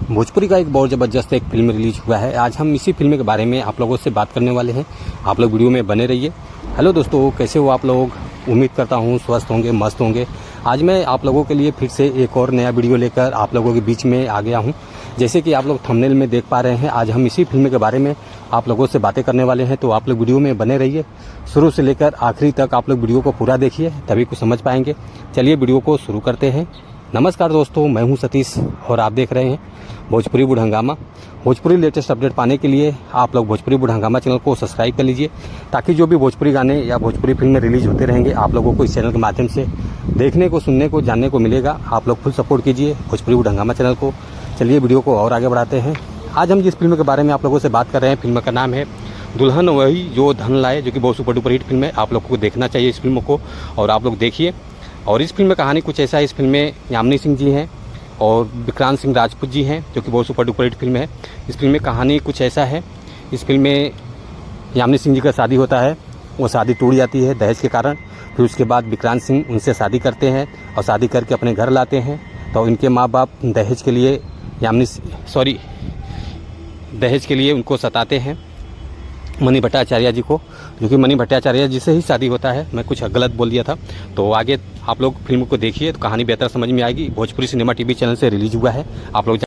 भोजपुरी का एक बहुत ज़बरदस्त एक फिल्म रिलीज हुआ है। आज हम इसी फिल्म के बारे में आप लोगों से बात करने वाले हैं। आप लोग वीडियो में बने रहिए। हेलो दोस्तों, कैसे हो आप लोग? उम्मीद करता हूँ स्वस्थ होंगे, मस्त होंगे। आज मैं आप लोगों के लिए फिर से एक और नया वीडियो लेकर आप लोगों के बीच में आ गया हूँ। जैसे कि आप लोग थंबनेल में देख पा रहे हैं, आज हम इसी फिल्म के बारे में आप लोगों से बातें करने वाले हैं। तो आप लोग वीडियो में बने रहिए, शुरू से लेकर आखिरी तक आप लोग वीडियो को पूरा देखिए, तभी कुछ समझ पाएंगे। चलिए वीडियो को शुरू करते हैं। नमस्कार दोस्तों, मैं हूं सतीश और आप देख रहे हैं भोजपुरी बुढ़ हंगामा। भोजपुरी लेटेस्ट अपडेट पाने के लिए आप लोग भोजपुरी बुढ़ हंगामा चैनल को सब्सक्राइब कर लीजिए, ताकि जो भी भोजपुरी गाने या भोजपुरी फिल्में रिलीज होते रहेंगे आप लोगों को इस चैनल के माध्यम से देखने को, सुनने को, जानने को मिलेगा। आप लोग फुल सपोर्ट कीजिए भोजपुरी बुढ़ हंगामा चैनल को। चलिए वीडियो को और आगे बढ़ाते हैं। आज हम जिस फिल्म के बारे में आप लोगों से बात कर रहे हैं, फिल्म का नाम है दुल्हन वही जो धन लाए, जो कि बहुत सुपर डुपर हिट फिल्म है। आप लोगों को देखना चाहिए इस फिल्म को और आप लोग देखिए। और इस फिल्म में कहानी कुछ ऐसा है, इस फिल्म में यामिनी सिंह जी हैं और विक्रांत सिंह राजपूत जी हैं, जो कि बहुत सुपर डुपर हिट फिल्म है। इस फिल्म में कहानी कुछ ऐसा है, इस फिल्म में यामिनी सिंह जी का शादी होता है, वो शादी टूट जाती है दहेज के कारण। फिर उसके बाद विक्रांत सिंह उनसे शादी करते हैं और शादी करके अपने घर लाते हैं। तो इनके माँ बाप दहेज के लिए उनको सताते हैं, मनी भट्टाचार्य जी को, जो कि मनी भट्टाचार्य जी से ही शादी होता है। मैं कुछ गलत बोल दिया था। तो आगे आप लोग फिल्म को देखिए तो कहानी बेहतर समझ में आएगी। भोजपुरी सिनेमा टीवी चैनल से रिलीज हुआ है। आप लोग